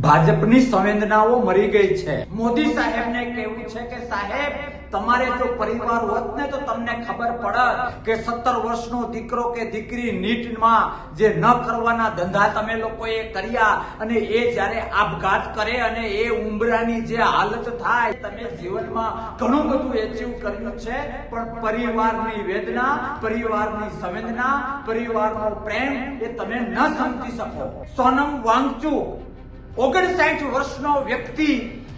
ભાજપની સંવેદનાઓ મરી ગઈ છે। મોદી સાહેબને કહેવું છે કે સાહેબ તમારે જો પરિવાર હોત ને તો તમને ખબર પડત કે 17 વર્ષનો દીકરો કે દીકરી નીટમાં જે ન કરવાના ધંધા તમે લોકોએ કર્યા અને એ જ્યારે આપઘાત કરે અને એ ઉંબરાની જે હાલત થાય, તમે જીવનમાં ઘણું બધું એચીવ કર્યું છે પણ પરિવારની વેદના, પરિવારની સંવેદના, પરિવારનો પ્રેમ એ તમે ન સમજી શકો। સોનમ વાંગચુક 59 વર્ષનો વ્યક્તિ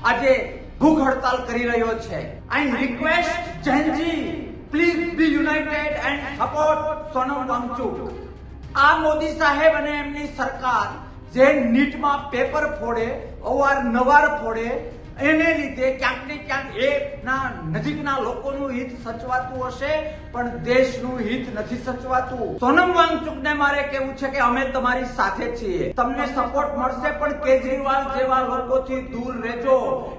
આજે ભૂખ હડતાલ કરી રહ્યો છે। I request Gen Z, please be united and support Sonam Wangchuk. આ મોદી સાહેબ અને એમની સરકાર જે નીટમાં પેપર ફોડે, અવારનવાર ફોડે, એને લીધે ક્યાંક ને ક્યાંક એના નજીકના લોકોનું હિત સચવાતું હશે પણ દેશનું હિત નથી સચવાતું। સોનમ વાંગચુકને મારે કહેવું છે કે અમે તમારી સાથે છીએ, તમને સપોર્ટ મળશે પણ કેજરીવાલ જેવા લોકોથી દૂર રહેજો।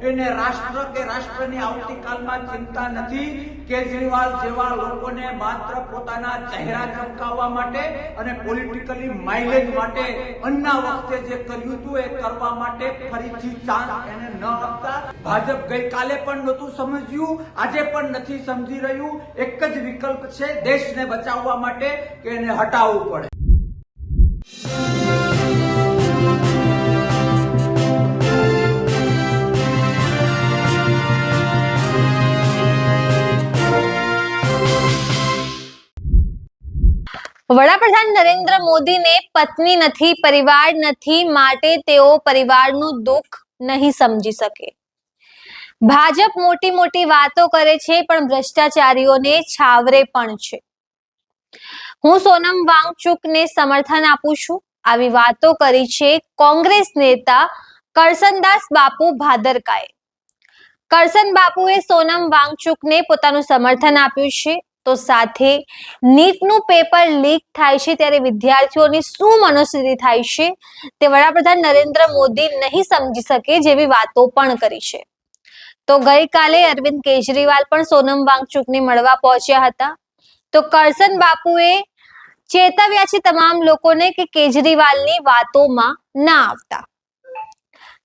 એને રાષ્ટ્ર કે રાષ્ટ્રની આવતીકાલમાં ચિંતા નથી। કેજરીવાલ જેવા લોકોને માત્ર પોતાના ચહેરા ચમકાવવા માટે અને પોલિટિકલી માઇલેજ માટે અન્ના વખતે જે કર્યું હતું એ કરવા માટે ફરીથી ચાન્સ એને ન આપતા। ભાજપ ગઈકાલે પણ નહોતું સમજ્યું, આજે પણ નથી સમજી રહ્યું। એક જ વિકલ્પ છે દેશને બચાવવા માટે કે એને હટાવવું પડે। વડાપ્રધાન નરેન્દ્ર મોદીને પત્ની નથી, પરિવાર નથી, માટે તેઓ પરિવારનું દુઃખ નહીં સમજી શકે। ભાજપ મોટી મોટી વાતો કરે છે પણ ભ્રષ્ટાચારીઓને છાવરે પણ છે। હું સોનમ વાંગચુકને સમર્થન આપું છું। આવી વાતો કરી છે કોંગ્રેસ નેતા કરસનદાસ બાપુ ભાદરકાએ। કરસન બાપુએ સોનમ વાંગચુકને પોતાનું સમર્થન આપ્યું છે તો સાથે નીટનું પેપર લીક થાય છે ત્યારે વિદ્યાર્થીઓની શું મનોસ્થિતિ થાય છે તે વડાપ્રધાન નરેન્દ્ર મોદી નહીં સમજી શકે જેવી વાતો પણ કરી છે। તો ગઈકાલે અરવિંદ કેજરીવાલ પણ સોનમ વાંગચુકને મળવા પહોંચ્યા હતા। તો કરસન બાપુએ ચેતવ્યા છે તમામ લોકોને કે કેજરીવાલની વાતોમાં ના આવતા।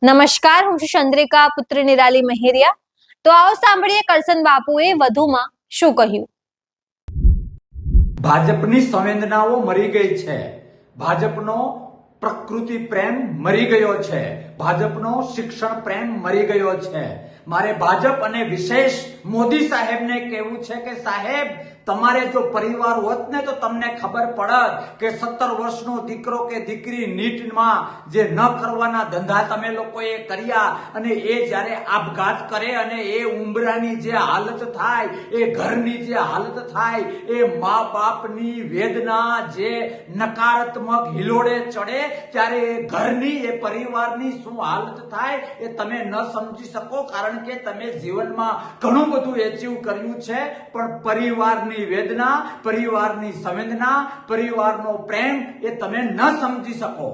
નમસ્કાર, હું છું ચંદ્રિકા પુત્રી નિરાલી મહેરિયા। તો આવો સાંભળીએ કરસન બાપુએ વધુમાં શું કહ્યું। ભાજપની સંવેદનાઓ મરી ગઈ છે। ભાજપનો પ્રકૃતિ પ્રેમ મરી ગયો છે। ભાજપનો શિક્ષણ પ્રેમ મરી ગયો છે। મારે ભાજપ અને વિશેષ મોદી સાહેબને કહેવું છે કે સાહેબ તમારે જો પરિવાર હોત ને તો તમને ખબર પડત કે 17 વર્ષનો દીકરો કે દીકરી નીટમાં જે ન કરવાના ધંધા તમે લોકોએ કર્યા અને એ જ્યારે આપઘાત કરે અને એ ઉંબરાની જે હાલત થાય, એ ઘરની જે હાલત થાય, એ મા બાપની વેદના જે નકારાત્મક હિલોડે ચડે ત્યારે એ ઘરની, એ પરિવારની શું હાલત થાય એ તમે ન સમજી શકો કારણ કે તમે જીવનમાં ઘણું બધું એચીવ કર્યું છે પણ પરિવારની વેદના, પરિવારની સંવેદના, પરિવારનો પ્રેમ એ તમે ન સમજી શકો।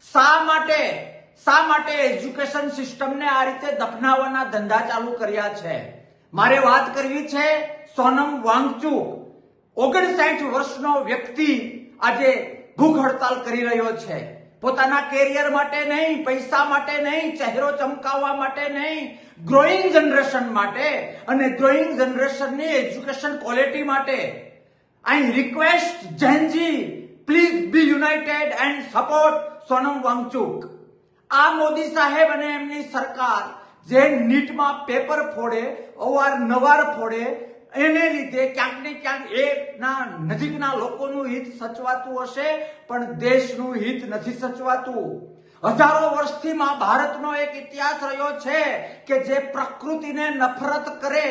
શા માટે એજ્યુકેશન સિસ્ટમને આ રીતે દફનાવવાના ધંધા ચાલુ કર્યા છે? મારે વાત કરવી છે સોનમ વાંગચુક 59 વર્ષનો વ્યક્તિ આજે ભૂખ હડતાલ કરી રહ્યો છે। પોતાના કેરિયર માટે નહીં, પૈસા માટે નહીં, ચહેરો ચમકાવવા માટે નહીં, ગ્રોઈંગ જનરેશન માટે અને ગ્રોઈંગ જનરેશનની એજ્યુકેશન ક્વોલિટી માટે। I request Gen Z, please be united and support Sonam Wangchuk. આ મોદી સાહેબ અને એમની સરકાર જે નીટમાં પેપર ફોડે, અવારનવાર ફોડે, એને લીધે ક્યાંક ને ક્યાંક એના નજીકના લોકોનું હિત સચવાતું હશે પણ દેશનું હિત નથી સચવાતું। હજારો વર્ષથી ભારતનો એક ઇતિહાસ રહ્યો છે કે જે પ્રકૃતિને નફરત કરે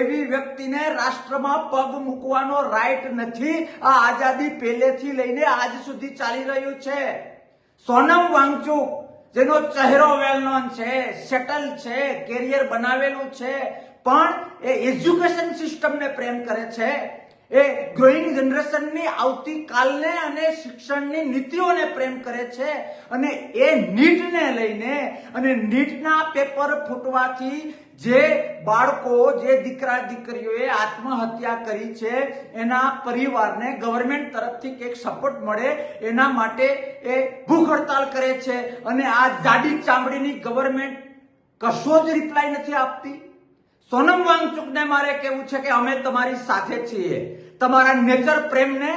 એવી વ્યક્તિને રાષ્ટ્રમાં પગ મૂકવાનો રાઈટ નથી। આ આઝાદી પહેલેથી લઈને આજ સુધી ચાલી રહ્યું છે। સોનમ વાંગચુક જેનો ચહેરો વેલ નોન છે, સેટલ છે, કેરિયર બનાવેલું છે પણ એ એજ્યુકેશન સિસ્ટમને પ્રેમ કરે છે। એ ગ્રોઈંગ જનરેશનની આવતીકાલને અને શિક્ષણની નીતિઓને પ્રેમ કરે છે. અને એ નીટને લઈને અને નીટના પેપર ફૂટવાથી જે બાળકો, જે દીકરા દીકરીઓએ આત્મહત્યા કરી છે એના પરિવારને ગવર્મેન્ટ તરફથી કંઈક સપોર્ટ મળે એના માટે એ ભૂખ હડતાલ કરે છે. અને આ જાડી ચામડીની ગવર્મેન્ટ કશો જ રિપ્લાય નથી આપતી. સોનમ વાંગચુકને મારે કહેવું છે કે અમે તમારી સાથે છીએ. તમારા નેચર પ્રેમને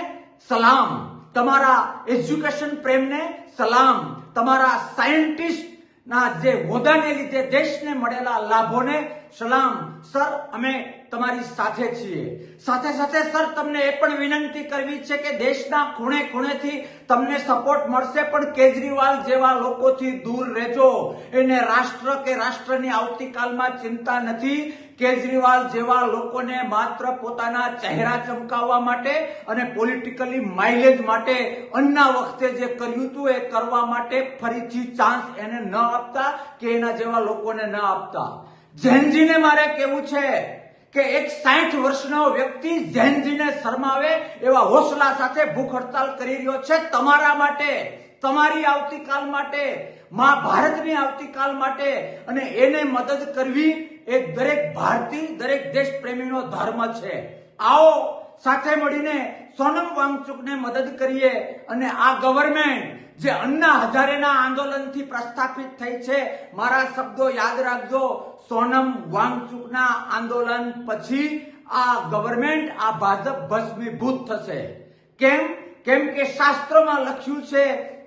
સલામ, તમારા એજ્યુકેશન પ્રેમને સલામ, તમારા સાયન્ટિસ્ટ ના જે હોદ્દાને લીધે દેશને મળેલા લાભોને સલામ. સર, અમે તમારી સાથે છીએ. સાથે સાથે સર, તમને એ પણ વિનંતી કરવી છે કે દેશના ખૂણે ખૂણેથી તમને સપોર્ટ મળશે, પણ કેજરીવાલ જેવા લોકોથી દૂર રહેજો. એને રાષ્ટ્ર કે રાષ્ટ્રની આવતીકાલમાં ચિંતા નથી. કેજરીવાલ જેવા લોકોને માત્ર પોતાના ચહેરા ચમકાવવા માટે અને પોલિટિકલી માઇલેજ માટે અન્ના વખતે જે કર્યું હતું એ કરવા માટે ફરીથી ચાન્સ એને ન આપતા કે એના જેવા લોકોને ન આપતા. જૈનજીને મારે કહેવું છે કે એક 60 વર્ષનો વ્યક્તિ જૈનજીને શરમાવે એવા હોસલા સાથે ભૂખ હડતાલ કરી રહ્યો છે તમારા માટે, તમારી આવતીકાલ માટે, મા ભારતની આવતીકાલ માટે. અને એને મદદ કરવી એ દરેક ભારતીય, દરેક દેશ પ્રેમીનો ધર્મ છે. આવો સાથે મળીને સોનમ વાંગચુકને મદદ કરીએ. અને આ ગવર્મેન્ટ જે અન્ના હજારેના આંદોલનથી પ્રસ્થાપિત થઈ છે, મારા શબ્દો યાદ રાખજો, સોનમ વાંગચુકના આંદોલન પછી આ ગવર્મેન્ટ, આ ભાજપ ભસ્મીભૂત થશે. કેમ કે શાસ્ત્રોમાં લખ્યું છે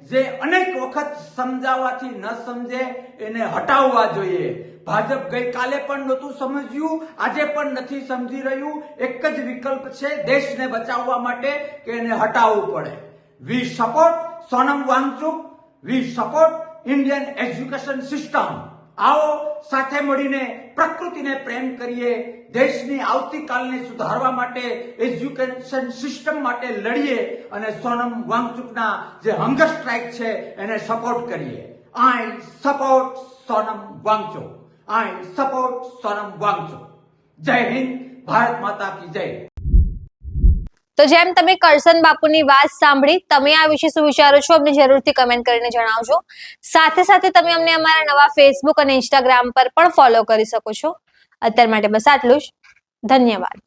જે અનેક વખત સમજાવવાથી ન સમજે એને હટાવવા જોઈએ. ભાજપ ગઈકાલે પણ નહોતું સમજ્યું, આજે પણ નથી સમજી રહ્યું. એક જ વિકલ્પ છે દેશને બચાવવા માટે કે એને હટાવવું પડે. We support Sonam Wangchuk, we support Indian education system. આવો સાથે મળીને પ્રકૃતિને પ્રેમ કરીએ, દેશની આવતીકાલને સુધારવા માટે એજ્યુકેશન સિસ્ટમ માટે લડીએ અને સોનમ વાંગચુકના જે હંગર સ્ટ્રાઇક છે એને સપોર્ટ કરીએ. I support Sonam Wangchuk. I support Sonam Wangchuk. જય હિન્દ, ભારત માતા કી જય. તો જેમ તમે કરશન બાપુની વાત સાંભળી, તમે આ વિશે શું વિચારો છો અમને જરૂરથી કમેન્ટ કરીને જણાવજો. સાથે સાથે તમે અમને અમારા નવા ફેસબુક અને ઇન્સ્ટાગ્રામ પર પણ ફોલો કરી શકો છો. અત્યાર માટે બસ આટલું જ. ધન્યવાદ.